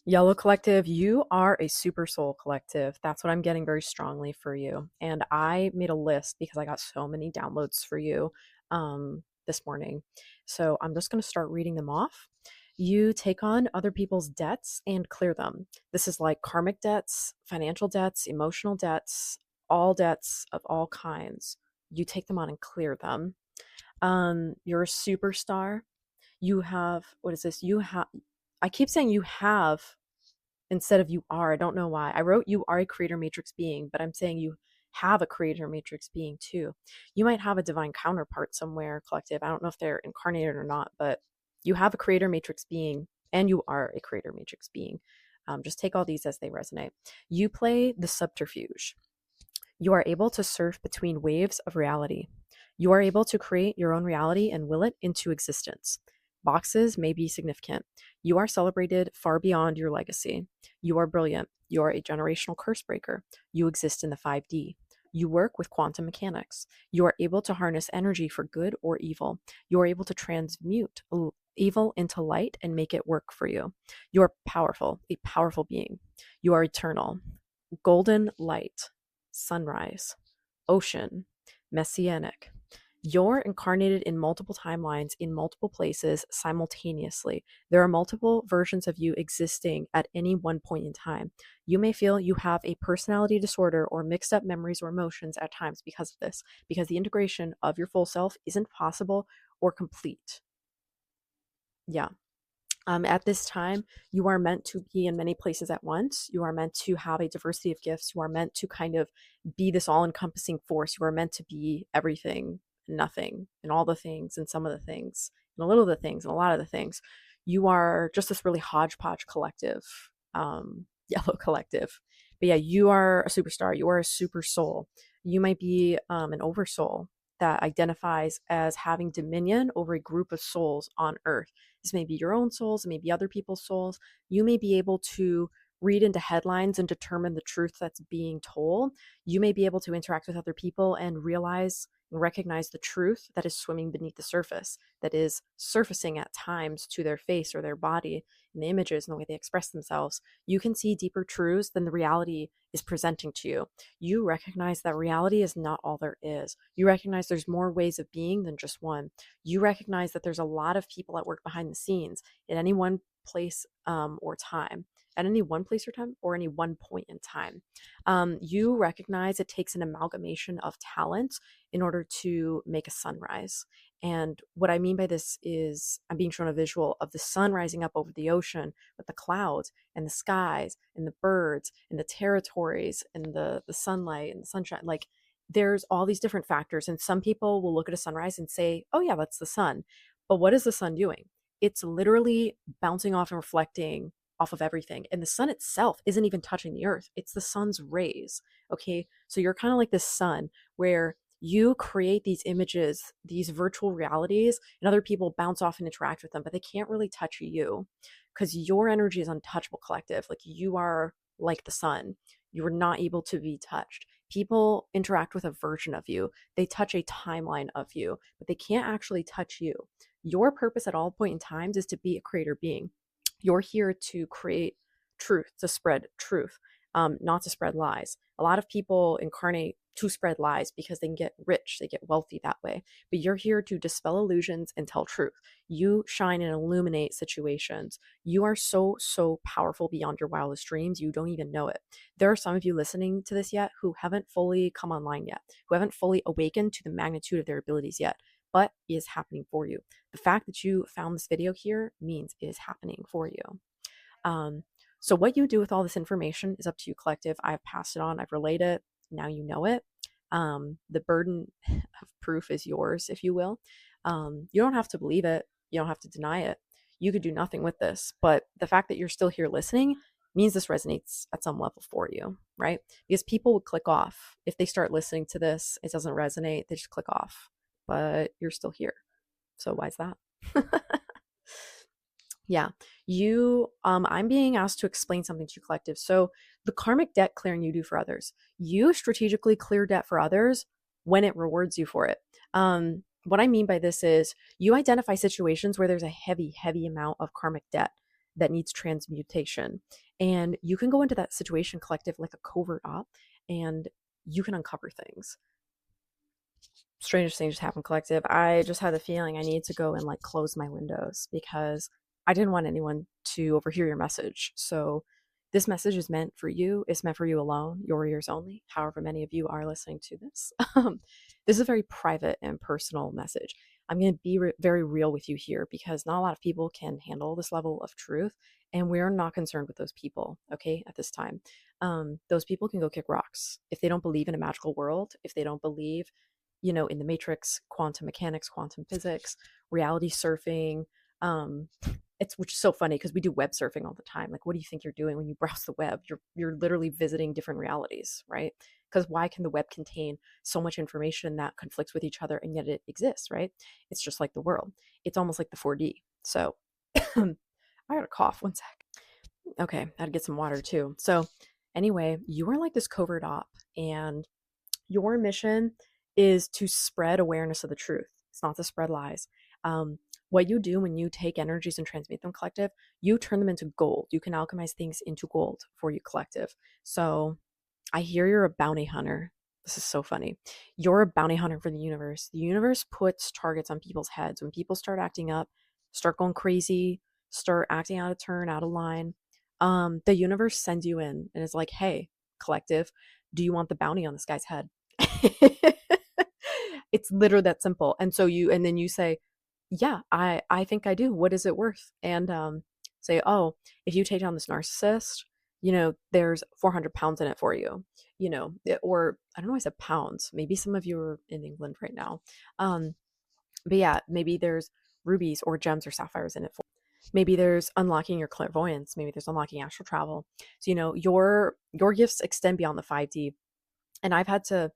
Yellow Collective, you are a super soul collective. That's what I'm getting very strongly for you. And I made a list because I got so many downloads for you this morning. So I'm just going to start reading them off. You take on other people's debts and clear them. This is like karmic debts, financial debts, emotional debts, all debts of all kinds. You take them on and clear them. You're a superstar. You have, what is this? I keep saying you have instead of you are. I don't know why. I wrote you are a creator matrix being, but I'm saying you have a creator matrix being too. You might have a divine counterpart somewhere, collective. I don't know if they're incarnated or not, but you have a creator matrix being and you are a creator matrix being. Just take all these as they resonate. You play the subterfuge. You are able to surf between waves of reality. You are able to create your own reality and will it into existence. Boxes may be significant. You are celebrated far beyond your legacy. You are brilliant. You are a generational curse breaker. You exist in the 5D. You work with quantum mechanics. You are able to harness energy for good or evil. You are able to transmute evil into light and make it work for you. You are powerful, a powerful being. You are eternal. Golden light, sunrise, ocean, messianic. You're incarnated in multiple timelines, in multiple places simultaneously. There are multiple versions of you existing at any one point in time. You may feel you have a personality disorder or mixed up memories or emotions at times because of this, because the integration of your full self isn't possible or complete. Yeah. At this time, you are meant to be in many places at once. You are meant to have a diversity of gifts. You are meant to kind of be this all encompassing force. You are meant to be everything, and nothing, and all the things, and some of the things, and a little of the things, and a lot of the things. You are just this really hodgepodge collective, yellow collective. But yeah, you are a superstar. You are a super soul. You might be an oversoul that identifies as having dominion over a group of souls on earth. This may be your own souls, it may be other people's souls. You may be able to read into headlines and determine the truth that's being told. You may be able to interact with other people and realize and recognize the truth that is swimming beneath the surface, that is surfacing at times to their face or their body in the images and the way they express themselves. You can see deeper truths than the reality is presenting to you. You recognize that reality is not all there is. You recognize there's more ways of being than just one. You recognize that there's a lot of people at work behind the scenes at any one place or time, at any one place or time, or any one point in time. You recognize it takes an amalgamation of talent in order to make a sunrise. And what I mean by this is I'm being shown a visual of the sun rising up over the ocean with the clouds and the skies and the birds and the territories and the sunlight and the sunshine. Like there's all these different factors. And some people will look at a sunrise and say, oh, yeah, that's the sun. But what is the sun doing? It's literally bouncing off and reflecting off of everything. And the sun itself isn't even touching the earth, it's the sun's rays. Okay. So you're kind of like this sun where you create these images, these virtual realities, and other people bounce off and interact with them, but they can't really touch you because your energy is untouchable, collective. Like you are like the sun. You are not able to be touched. People interact with a version of you. They touch a timeline of you, but they can't actually touch you. Your purpose at all point in times is to be a creator being. You're here to create truth, to spread truth, not to spread lies. A lot of people incarnate to spread lies because they can get rich, they get wealthy that way. But you're here to dispel illusions and tell truth. You shine and illuminate situations. You are so, so powerful beyond your wildest dreams. You don't even know it. There are some of you listening to this yet who haven't fully come online yet, who haven't fully awakened to the magnitude of their abilities yet, but it is happening for you. The fact that you found this video here means it is happening for you. So what you do with all this information is up to you, collective. I've passed it on, I've relayed it, now you know it. The burden of proof is yours, if you will. You don't have to believe it, you don't have to deny it. You could do nothing with this, but the fact that you're still here listening means this resonates at some level for you, right? Because people would click off if they start listening to this, it doesn't resonate, they just click off, but you're still here. So why is that? Yeah, I'm being asked to explain something to you, collective. So the karmic debt clearing you do for others, you strategically clear debt for others when it rewards you for it. What I mean by this is you identify situations where there's a heavy, heavy amount of karmic debt. that needs transmutation. And you can go into that situation, collective, like a covert op, and you can uncover things. Stranger things just happen, collective. I just had the feeling I need to go and like close my windows because I didn't want anyone to overhear your message. So this message is meant for you. It's meant for you alone, your ears only, however many of you are listening to this. This is a very private and personal message. I'm going to be very real with you here because not a lot of people can handle this level of truth, and we're not concerned with those people, okay, at this time. Those people can go kick rocks. If they don't believe in a magical world, if they don't believe in the matrix, quantum mechanics, quantum physics, reality surfing. It's which is so funny because we do web surfing all the time. Like, what do you think you're doing when you browse the web? You're literally visiting different realities, right? Because why can the web contain so much information that conflicts with each other and yet it exists, right? It's just like the world. It's almost like the 4D. So I got a cough. One sec. Okay, I had to get some water too. So anyway, you are like this covert op, and your mission is to spread awareness of the truth. It's not to spread lies. What you do when you take energies and transmute them, collective, you turn them into gold. You can alchemize things into gold for you, collective. So I hear you're a bounty hunter. This is so funny. You're a bounty hunter for the universe. The universe puts targets on people's heads. When people start acting up, start going crazy, start acting out of turn, out of line, the universe sends you in and is like, hey, collective, do you want the bounty on this guy's head? It's literally that simple. And then you say, yeah, I think I do. What is it worth? And say, oh, if you take down this narcissist, there's 400 pounds in it for you, or I don't know, I said pounds. Maybe some of you are in England right now. But yeah, maybe there's rubies or gems or sapphires in it for you. Maybe there's unlocking your clairvoyance. Maybe there's unlocking astral travel. So, your gifts extend beyond the 5D. And I've had to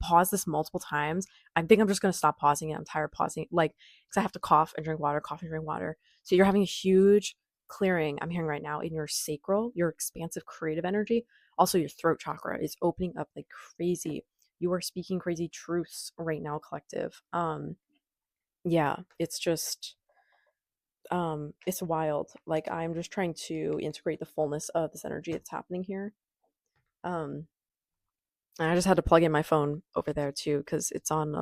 pause this multiple times. I think I'm just going to stop pausing it. I'm tired of pausing, like, because I have to cough and drink water, cough and drink water. So you're having a huge clearing, I'm hearing right now, in your sacral, your expansive creative energy. Also, your throat chakra is opening up like crazy. You are speaking crazy truths right now, collective. Yeah, it's just, it's wild. Like, I'm just trying to integrate the fullness of this energy that's happening here. Um, And I just had to plug in my phone over there too because it's on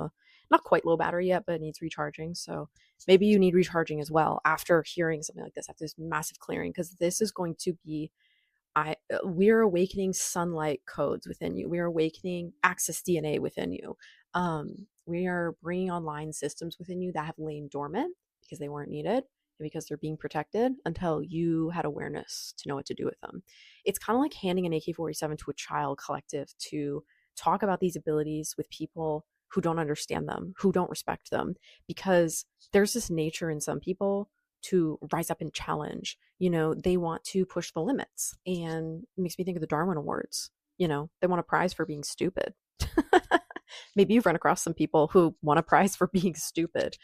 not quite low battery yet, but it needs recharging. So maybe you need recharging as well after hearing something like this, after this massive clearing, because this is going to be we're awakening sunlight codes within you. We are awakening access DNA within you. We are bringing online systems within you that have lain dormant because they weren't needed and because they're being protected until you had awareness to know what to do with them. It's kind of like handing an AK-47 to a child, collective, to talk about these abilities with people who don't understand them, who don't respect them, because there's this nature in some people to rise up and challenge. They want to push the limits, and it makes me think of the Darwin Awards. They want a prize for being stupid. Maybe you've run across some people who want a prize for being stupid.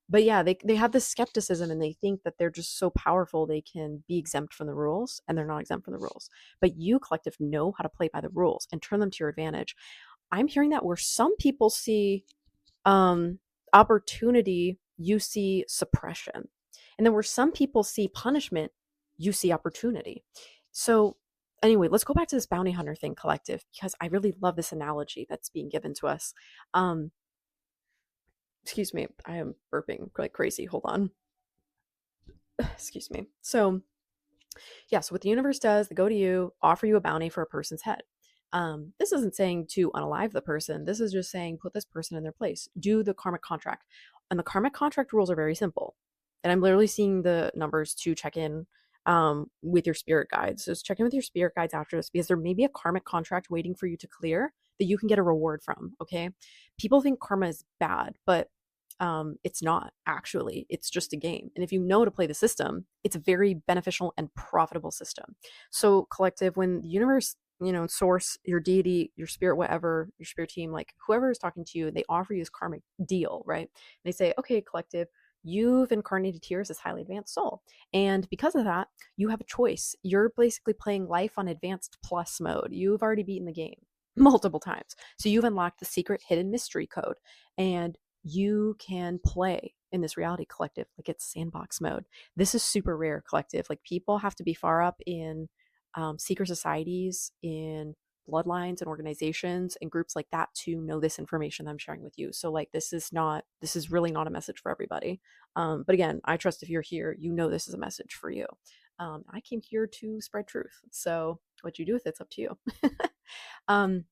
But yeah, they have this skepticism and they think that they're just so powerful they can be exempt from the rules, and they're not exempt from the rules. But you, collective, know how to play by the rules and turn them to your advantage. I'm hearing that where some people see opportunity, you see suppression. And then where some people see punishment, you see opportunity. So anyway, let's go back to this bounty hunter thing, collective, because I really love this analogy that's being given to us. Excuse me, I am burping like crazy. Hold on. Excuse me. So yeah, so what the universe does, they go to you, offer you a bounty for a person's head. This isn't saying to unalive the person. This is just saying put this person in their place. Do the karmic contract. And the karmic contract rules are very simple. And I'm literally seeing the numbers to check in with your spirit guides. So just check in with your spirit guides after this, because there may be a karmic contract waiting for you to clear that you can get a reward from. Okay. People think karma is bad, but it's not actually. It's just a game. And if you know to play the system, it's a very beneficial and profitable system. So collective, when the universe, source, your deity, your spirit, whatever, your spirit team, like whoever is talking to you, they offer you this karmic deal, right? They say, okay, collective, you've incarnated here as this highly advanced soul. And because of that, you have a choice. You're basically playing life on advanced plus mode. You've already beaten the game multiple times. So you've unlocked the secret hidden mystery code, and you can play in this reality collective. Like it's sandbox mode. This is super rare, collective. Like people have to be far up in secret societies, in bloodlines and organizations and groups like that to know this information that I'm sharing with you. So like this is really not a message for everybody. But again, I trust if you're here, you know this is a message for you. I came here to spread truth. So what you do with it's up to you. um,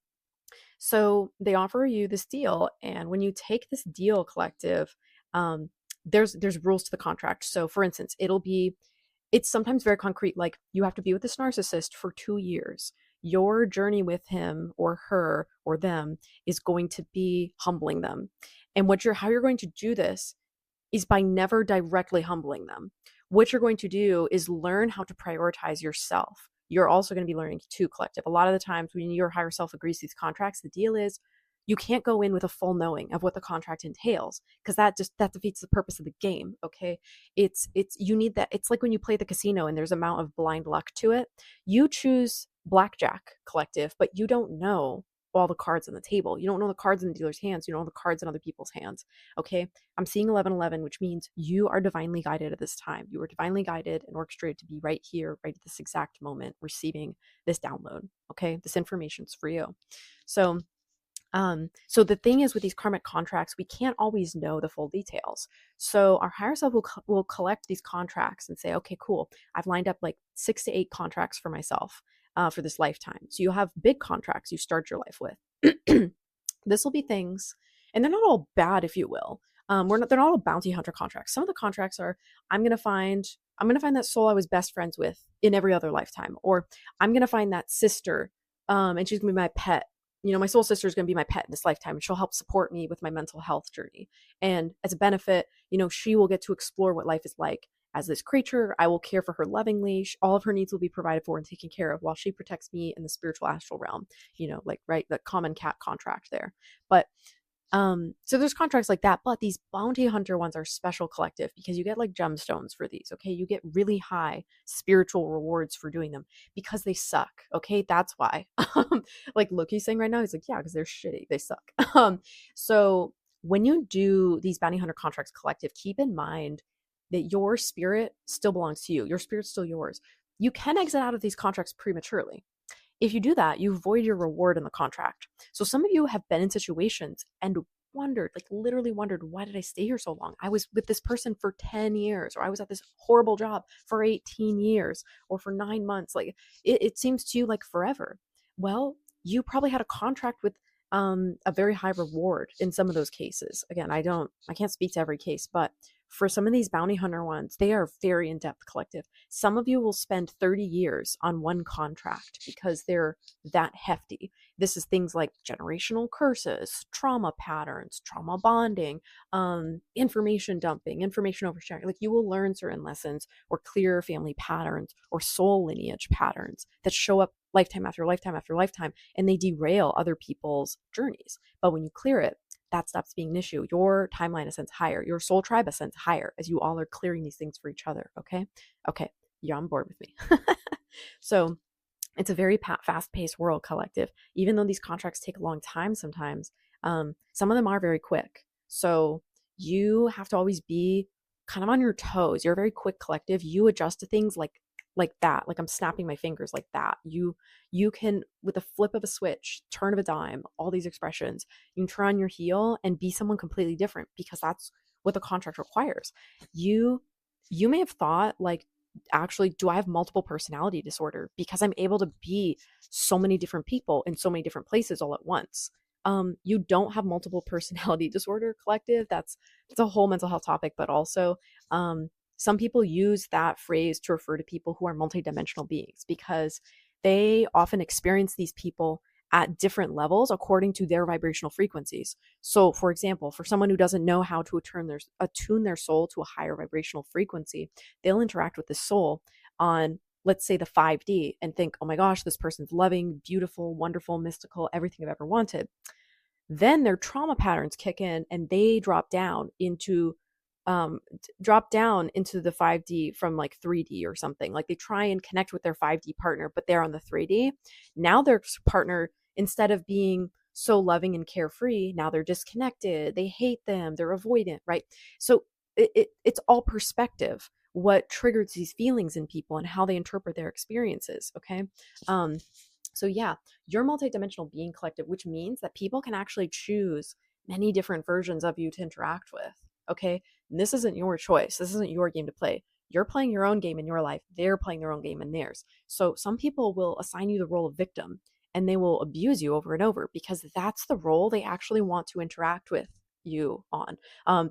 so they offer you this deal, and when you take this deal, collective, um, there's rules to the contract. So for instance, it's sometimes very concrete, like you have to be with this narcissist for 2 years. Your journey with him or her or them is going to be humbling them. And how you're going to do this is by never directly humbling them. What you're going to do is learn how to prioritize yourself. You're also going to be learning to, collective. A lot of the times when your higher self agrees to these contracts, the deal is you can't go in with a full knowing of what the contract entails, because that defeats the purpose of the game. Okay, it's you need that. It's like when you play the casino and there's an amount of blind luck to it. You choose blackjack, collective, but you don't know all the cards on the table. You don't know the cards in the dealer's hands. You don't know the cards in other people's hands. Okay, I'm seeing 1111, which means you are divinely guided at this time. You are divinely guided and orchestrated to be right here, right at this exact moment, receiving this download. Okay, this information's for you. So the thing is, with these karmic contracts, we can't always know the full details. So our higher self will collect these contracts and say, okay, cool. I've lined up like 6 to 8 contracts for myself for this lifetime. So you'll have big contracts you start your life with. This will be things, and they're not all bad, if you will. They're not all bounty hunter contracts. Some of the contracts are, I'm gonna find that soul I was best friends with in every other lifetime, or I'm gonna find that sister, and she's gonna be my pet. My soul sister is going to be my pet in this lifetime, and she'll help support me with my mental health journey. And as a benefit, she will get to explore what life is like as this creature. I will care for her lovingly. All of her needs will be provided for and taken care of while she protects me in the spiritual astral realm, like, right, the common cat contract there. But so there's contracts like that, but these bounty hunter ones are special, collective, because you get like gemstones for these. Okay, you get really high spiritual rewards for doing them because they suck. Okay, that's why. Like Loki's saying right now, he's like, yeah, because they're shitty, they suck. So when you do these bounty hunter contracts, collective, keep in mind that your spirit still belongs to you. Your spirit's still yours. You can exit out of these contracts prematurely. If you do that, you void your reward in the contract. So some of you have been in situations and wondered, like literally wondered, why did I stay here so long? I was with this person for 10 years, or I was at this horrible job for 18 years, or for 9 months. Like it seems to you like forever. Well, you probably had a contract with a very high reward in some of those cases. Again, I can't speak to every case, but for some of these bounty hunter ones, they are very in-depth, collective. Some of you will spend 30 years on one contract because they're that hefty. This is things like generational curses, trauma patterns, trauma bonding, information dumping, information oversharing. Like you will learn certain lessons or clear family patterns or soul lineage patterns that show up lifetime after lifetime after lifetime, and they derail other people's journeys. But when you clear it, that stops being an issue. Your timeline ascends higher. Your soul tribe ascends higher as you all are clearing these things for each other. Okay. You're on board with me. So it's a very fast-paced world, collective. Even though these contracts take a long time sometimes, some of them are very quick. So you have to always be kind of on your toes. You're a very quick, collective. You adjust to things like that, like I'm snapping my fingers like that. You can, with a flip of a switch, turn of a dime, all these expressions, you can turn on your heel and be someone completely different, because that's what the contract requires. You may have thought, like, actually, do I have multiple personality disorder because I'm able to be so many different people in so many different places all at once? You don't have multiple personality disorder, collective. That's a whole mental health topic, but also some people use that phrase to refer to people who are multidimensional beings, because they often experience these people at different levels according to their vibrational frequencies. So, for example, for someone who doesn't know how to attune their soul to a higher vibrational frequency, they'll interact with the soul on, let's say, the 5D and think, oh my gosh, this person's loving, beautiful, wonderful, mystical, everything I've ever wanted. Then their trauma patterns kick in and they drop down into the 5D from like 3D or something. Like they try and connect with their 5D partner, but they're on the 3D. Now their partner, instead of being so loving and carefree, now they're disconnected. They hate them. They're avoidant, right? So it's all perspective, what triggers these feelings in people and how they interpret their experiences. Okay. Um, so yeah, you're multidimensional being collective, which means that people can actually choose many different versions of you to interact with. Okay. And this isn't your choice. This isn't your game to play. You're playing your own game in your life. They're playing their own game in theirs. So some people will assign you the role of victim and they will abuse you over and over because that's the role they actually want to interact with you on.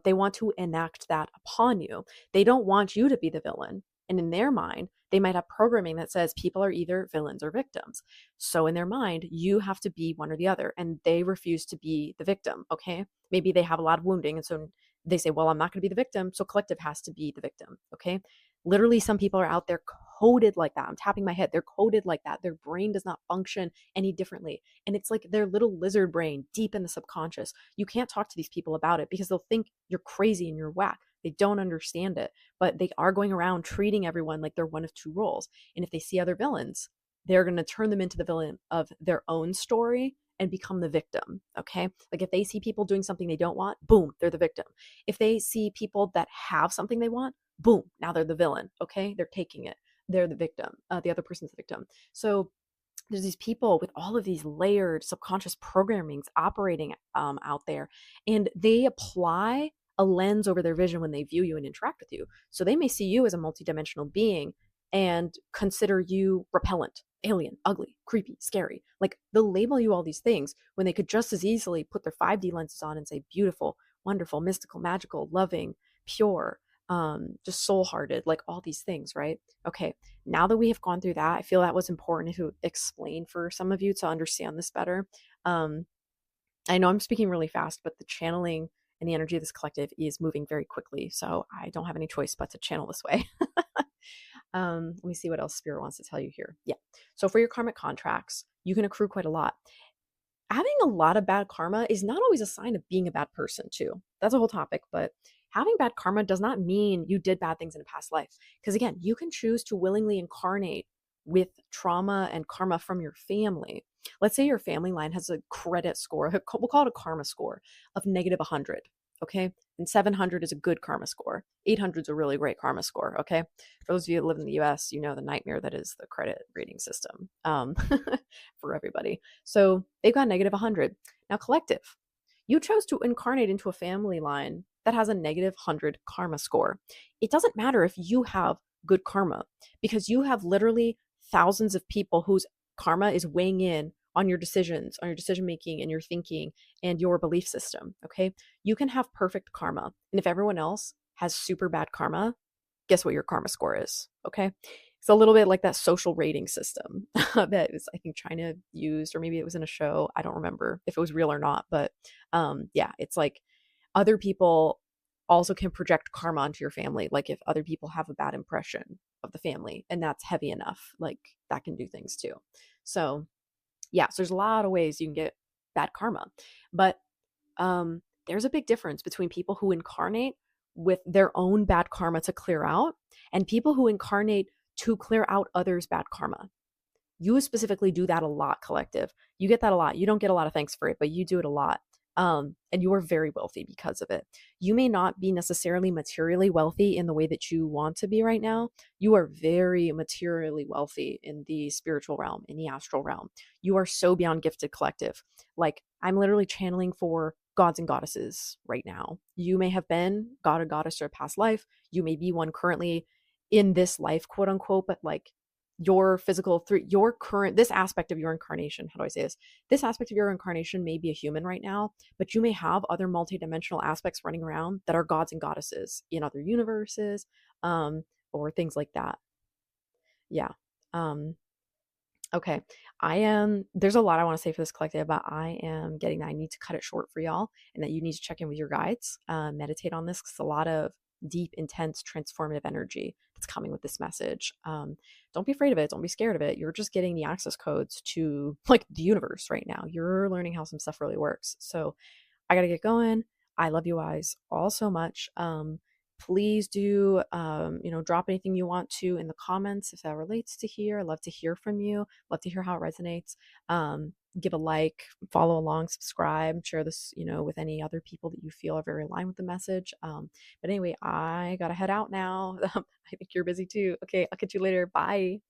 They want to enact that upon you. They don't want you to be the villain. And in their mind, they might have programming that says people are either villains or victims. So in their mind, you have to be one or the other, and they refuse to be the victim. Okay. Maybe they have a lot of wounding. And so they say, well, I'm not going to be the victim. So collective has to be the victim. Okay. Literally, some people are out there coded like that. I'm tapping my head. They're coded like that. Their brain does not function any differently. And it's like their little lizard brain deep in the subconscious. You can't talk to these people about it because they'll think you're crazy and you're whack. They don't understand it, but they are going around treating everyone like they're one of two roles. And if they see other villains, they're going to turn them into the villain of their own story and become the victim. Okay. Like if they see people doing something they don't want, boom, they're the victim. If they see people that have something they want, boom, now they're the villain. Okay. They're taking it. They're the victim. The other person's the victim. So there's these people with all of these layered subconscious programmings operating out there, and they apply a lens over their vision when they view you and interact with you. So they may see you as a multidimensional being and consider you repellent, alien, ugly, creepy, scary. Like they'll label you all these things when they could just as easily put their 5D lenses on and say beautiful, wonderful, mystical, magical, loving, pure, just soul hearted, like all these things, right? Okay, now that we have gone through that, I feel that was important to explain for some of you to understand this better. Um, I know I'm speaking really fast, but the channeling and the energy of this collective is moving very quickly. So I don't have any choice but to channel this way. Let me see what else Spirit wants to tell you here. Yeah. So for your karmic contracts, you can accrue quite a lot. Having a lot of bad karma is not always a sign of being a bad person, too. That's a whole topic, but having bad karma does not mean you did bad things in a past life. Because again, you can choose to willingly incarnate with trauma and karma from your family. Let's say your family line has a credit score, we'll call it a karma score of negative 100. Okay. And 700 is a good karma score. 800 is a really great karma score. Okay. For those of you that live in the US, you know the nightmare that is the credit rating system for everybody. So they've got negative 100. Now, collective, you chose to incarnate into a family line that has a negative 100 karma score. It doesn't matter if you have good karma because you have literally thousands of people whose karma is weighing in on your decisions, on your decision making and your thinking and your belief system. Okay. You can have perfect karma. And if everyone else has super bad karma, guess what your karma score is? Okay. It's a little bit like that social rating system that is, I think, China used, or maybe it was in a show. I don't remember if it was real or not, but yeah, it's like other people also can project karma onto your family. Like if other people have a bad impression of the family and that's heavy enough, like that can do things too. So yeah, so there's a lot of ways you can get bad karma, but there's a big difference between people who incarnate with their own bad karma to clear out and people who incarnate to clear out others' bad karma. You specifically do that a lot, collective. You get that a lot. You don't get a lot of thanks for it, but you do it a lot. And you are very wealthy because of it. You may not be necessarily materially wealthy in the way that you want to be right now. You are very materially wealthy in the spiritual realm, in the astral realm. You are so beyond gifted, collective. Like, I'm literally channeling for gods and goddesses right now. You may have been god or goddess or a past life. You may be one currently in this life, quote unquote, but like your physical through your current this aspect of your incarnation, how do I say this aspect of your incarnation may be a human right now, but you may have other multidimensional aspects running around that are gods and goddesses in other universes, or things like that. Yeah. um Okay. I am, there's a lot I want to say for this collective, but I am getting that I need to cut it short for y'all and that you need to check in with your guides, meditate on this because a lot of deep, intense, transformative energy that's coming with this message. Don't be afraid of it. Don't be scared of it. You're just getting the access codes to like the universe right now. You're learning how some stuff really works. So I got to get going. I love you guys all so much. Please do, drop anything you want to in the comments if that relates to here. I'd love to hear from you. Love to hear how it resonates. Give a like, follow along, subscribe, share this, with any other people that you feel are very aligned with the message. But anyway, I gotta head out now. I think you're busy too. Okay, I'll catch you later. Bye.